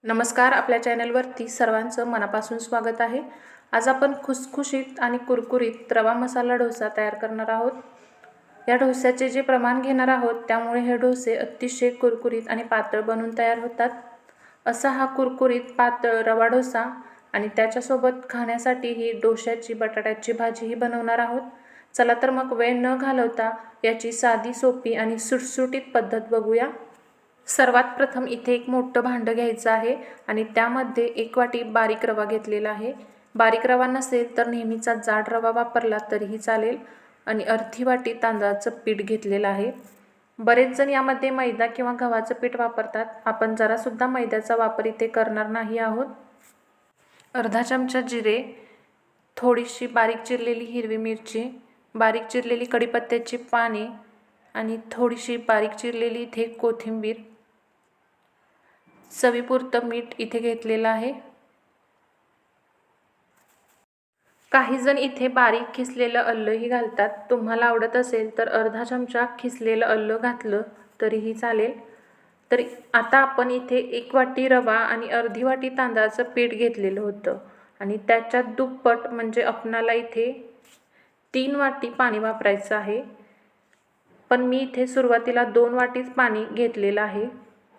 नमस्कार. आपल्या चॅनलवरती सर्वांचं मनापासून स्वागत आहे. आज आपण खुसखुशीत आणि कुरकुरीत रवा मसाला डोसा तयार करणार आहोत. या डोस्याचे जे प्रमाण घेणार आहोत त्यामुळे हे डोसे अतिशय कुरकुरीत आणि पातळ बनून तयार होतात. असा हा कुरकुरीत पातळ रवा डोसा आणि त्याच्यासोबत खाण्यासाठी ही डोश्याची बटाट्याची भाजीही बनवणार आहोत. चला तर मग वेळ न घालवता याची साधी सोपी आणि सुटसुटीत पद्धत बघूया. सर्वात प्रथम इथे एक मोठं भांडं घ्यायचं आहे आणि त्यामध्ये 1 वाटी बारीक रवा घेतलेला आहे. बारीक रवा नसेल तर नेहमीचा जाड रवा वापरला तरीही चालेल आणि अर्धी वाटी तांदळाचं पीठ घेतलेलं आहे. बरेच जण यामध्ये मैदा किंवा गव्हाचं पीठ वापरतात. आपण जरासुद्धा मैद्याचा वापर इथे करणार नाही आहोत. अर्धा चमचा जिरे, थोडीशी बारीक चिरलेली हिरवी मिरची, बारीक चिरलेली कढीपत्त्याची पाने आणि थोडीशी बारीक चिरलेली इथे कोथिंबीर, चवीपुरतं मीठ इथे घेतलेलं आहे. काही जण इथे बारीक खिसलेलं आलंही घालतात. तुम्हाला आवडत असेल तर अर्धा चमचा खिसलेलं आलं घातलं तरीही चालेल. तर आता आपण इथे 1 वाटी रवा आणि अर्धी वाटी तांदळाचं पीठ घेतलेलं होतं आणि त्याच्यात दुप्पट म्हणजे आपणाला इथे 3 वाटी पाणी वापरायचं आहे. पण मी इथे सुरुवातीला 2 वाटीच पाणी घेतलेलं आहे.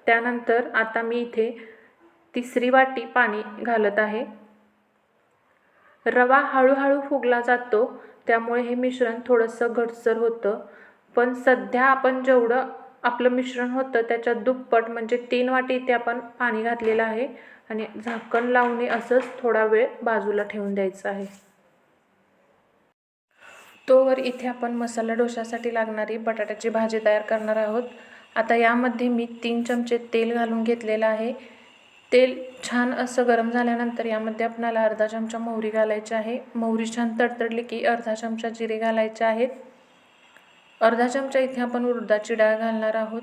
त्यानंतर आता मी इथे 3री वाटी पाणी घालत आहे. रवा हळूहळू फुगला जातो त्यामुळे हे मिश्रण थोडंसं घटसर होतं. पण सध्या आपण जेवढं आपलं मिश्रण होतं त्याच्या दुप्पट म्हणजे 3 वाटी इथे आपण पाणी घातलेलं आहे आणि झाकण लावून असंच थोडा वेळ बाजूला ठेवून द्यायचं आहे. तोवर इथे आपण मसाला डोशासाठी लागणारी बटाट्याची भाजी तयार करणार आहोत. आता यामध्ये मी 3 चमचे तेल घालून घेतलेलं आहे. तेल छान असं गरम झाल्यानंतर यामध्ये आपल्याला अर्धा चमचा मोहरी घालायची आहे. मोहरी छान तडतडली की अर्धा चमचा जिरे घालायचे आहेत. अर्धा चमचा इथे आपण उडदाची डाळ घालणार आहोत.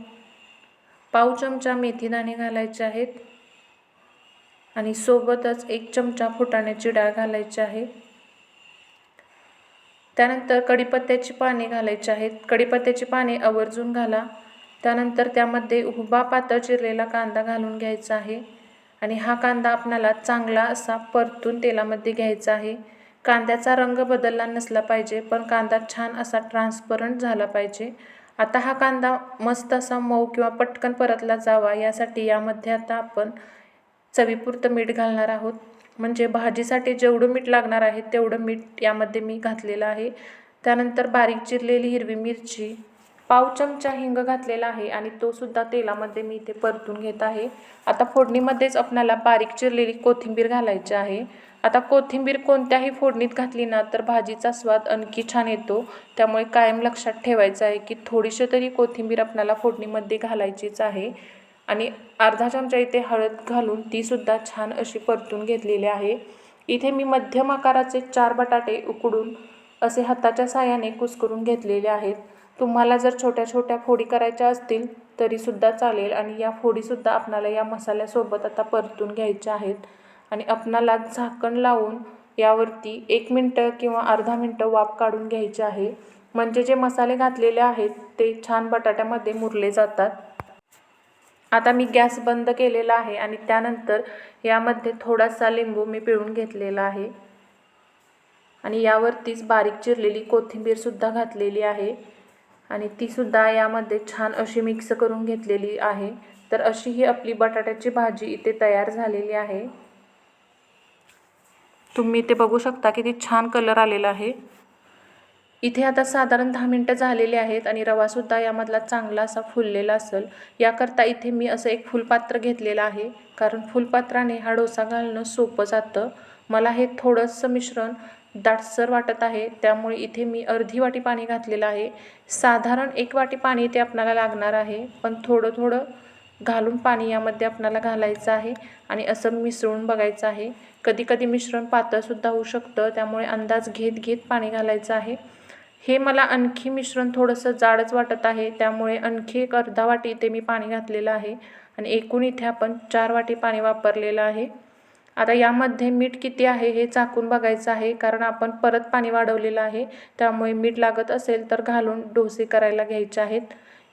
पाव चमचा मेथीदाणे घालायचे आहेत आणि सोबतच 1 चमचा फुटाण्याची डाळ घालायची आहे. त्यानंतर कढीपत्त्याची पाने घालायची आहेत. कढीपत्त्याची पाने आवर्जून घाला. त्यानंतर त्यामध्ये उभा पातळ चिरलेला कांदा घालून घ्यायचा आहे आणि हा कांदा आपल्याला चांगला असा परतून तेलामध्ये घ्यायचा आहे. कांद्याचा रंग बदलला नसला पाहिजे, पण कांदा छान असा ट्रान्सपरंट झाला पाहिजे. आता हा कांदा मस्त असा मऊ किंवा पटकन परतला जावा यासाठी यामध्ये आता आपण चवीपुरतं मीठ घालणार आहोत. म्हणजे भाजीसाठी जेवढं मीठ लागणार आहे तेवढं मीठ यामध्ये मी घातलेलं आहे. त्यानंतर बारीक चिरलेली हिरवी मिरची, पाव चमचा हिंग घातलेला आहे आणि तो सुद्धा तेलामध्ये मी इथे परतून घेत आहे. आता फोडणीमध्येच आपल्याला बारीक चिरलेली कोथिंबीर घालायची आहे. आता कोथिंबीर कोणत्याही फोडणीत घातली ना तर भाजीचा स्वाद आणखी छान येतो. त्यामुळे कायम लक्षात ठेवायचं आहे की थोडीशी तरी कोथिंबीर आपल्याला फोडणीमध्ये घालायचीच आहे. आणि अर्धा चमचा इथे हळद घालून तीसुद्धा छान अशी परतून घेतलेली आहे. इथे मी मध्यम आकाराचे 4 बटाटे उकडून असे हाताच्या साहाय्याने कुस्करून घेतलेले आहेत. तुम्हाला जर छोट्या छोट्या फोडी करायच्या असतील तरीसुद्धा चालेल आणि या फोडीसुद्धा आपणाला या मसाल्यासोबत आता परतून घ्यायच्या आहेत आणि आपणाला झाकण लावून यावरती 1 मिनटं किंवा अर्धा मिनटं वाफ काढून घ्यायची आहे. म्हणजे जे मसाले घातलेले आहेत ते छान बटाट्यामध्ये मुरले जातात. आता मी गॅस बंद केलेला आहे आणि त्यानंतर यामध्ये थोडासा लिंबू मी पिळून घेतलेला आहे आणि यावरतीच बारीक चिरलेली कोथिंबीरसुद्धा घातलेली आहे आणि तीसुद्धा यामध्ये छान अशी मिक्स करून घेतलेली आहे. तर अशी ही आपली बटाट्याची भाजी इथे तयार झालेली आहे. तुम्ही इथे बघू शकता किती छान कलर आलेला आहे. इथे आता साधारण 10 मिनटं झालेली आहेत आणि रवासुद्धा यामधला चांगला असा फुललेला असेल. याकरता इथे मी असं एक फुलपात्र घेतलेलं आहे, कारण फुलपात्राने हा डोसा घालणं सोपं जातं. मला हे थोडंसं मिश्रण दाटसर वाटत आहे त्यामुळे इथे मी अर्धी वाटी पाणी घातलेलं आहे. साधारण 1 वाटी पाणी इथे आपल्याला लागणार आहे, पण थोडं थोडं घालून पाणी यामध्ये आपल्याला घालायचं आहे आणि असं मिसळून बघायचं आहे. कधी कधी मिश्रण पातळसुद्धा होऊ शकतं, त्यामुळे अंदाज घेत घेत पाणी घालायचं आहे. हे मला आणखी मिश्रण थोडंसं जाडच वाटत आहे त्यामुळे आणखी एक अर्धा वाटी इथे मी पाणी घातलेलं आहे आणि एकूण इथे आपण 4 वाटी पाणी वापरलेलं आहे. आता यामध्ये मीठ किती आहे हे चाखून बघायचं आहे, कारण आपण परत पाणी वाढवलेलं आहे. त्यामुळे मीठ लागत असेल तर घालून डोसे करायला घ्यायचे आहेत.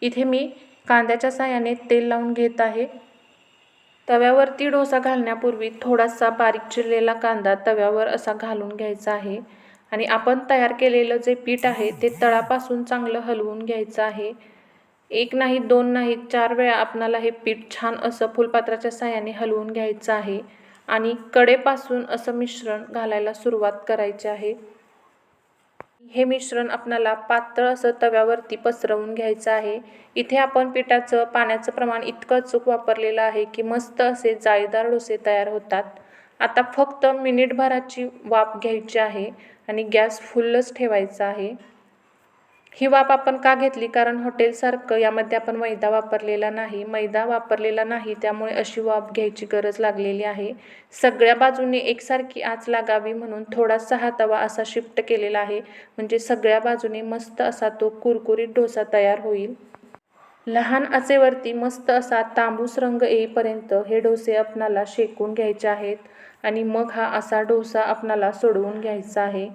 इथे मी कांद्याच्या साहाय्याने तेल लावून घेत आहे तव्यावरती डोसा घालण्यापूर्वी थोडासा बारीक चिरलेला कांदा तव्यावर असा घालून घ्यायचा आहे आणि आपण तयार केलेलं जे पीठ आहे ते तळापासून चांगलं हलवून घ्यायचं आहे. एक नाही, दोन नाही, 4 वेळा आपणाला हे पीठ छान असं फुलपात्राच्या साहाय्याने हलवून घ्यायचं आहे आणि कडेपासून असं मिश्रण घालायला सुरुवात करायची आहे. हे मिश्रण आपल्याला पातळ असं तव्यावरती पसरवून घ्यायचं आहे. इथे आपण पिठाचं पाण्याचं प्रमाण इतकं अचूक वापरलेलं आहे की मस्त असे जाळीदार डोसे तयार होतात. आता फक्त मिनिटभराची वाफ घ्यायची आहे आणि गॅस फुलच ठेवायचा आहे. ही वाफ आपण का घेतली? कारण हॉटेलसारखं यामध्ये आपण मैदा वापरलेला नाही. त्यामुळे अशी वाफ घ्यायची गरज लागलेली आहे. सगळ्या बाजूने एकसारखी आच लागावी म्हणून थोडासा हा तवा असा शिफ्ट केलेला आहे. म्हणजे सगळ्या बाजूने मस्त असा तो कुरकुरीत डोसा तयार होईल. लहान आचेवरती मस्त असा तांबूस रंग येईपर्यंत हे डोसे आपणाला शेकून घ्यायचे आहेत आणि मग हा असा डोसा आपणाला सोडवून घ्यायचा आहे.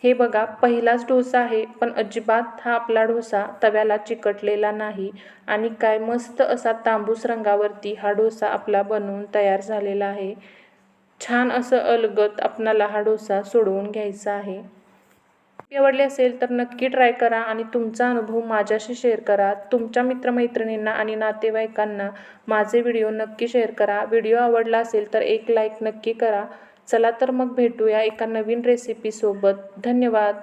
हे बघा, पहिलाच डोसा आहे पण अजिबात हा आपला डोसा तव्याला चिकटलेला नाही आणि काय मस्त असा तांबूस रंगावरती हा डोसा आपला बनवून तयार झालेला आहे. छान असं अलगद आपणाला हा डोसा सोडवून घ्यायचा आहे. आवडले असेल तर नक्की ट्राय करा आणि तुमचा अनुभव माझ्याशी शेअर करा. तुमच्या मित्रमैत्रिणींना आणि नातेवाईकांना माझे व्हिडिओ नक्की शेअर करा. व्हिडिओ आवडला असेल तर एक लाईक नक्की करा. चला तर मग भेटूया एका नवीन रेसिपीसोबत. धन्यवाद.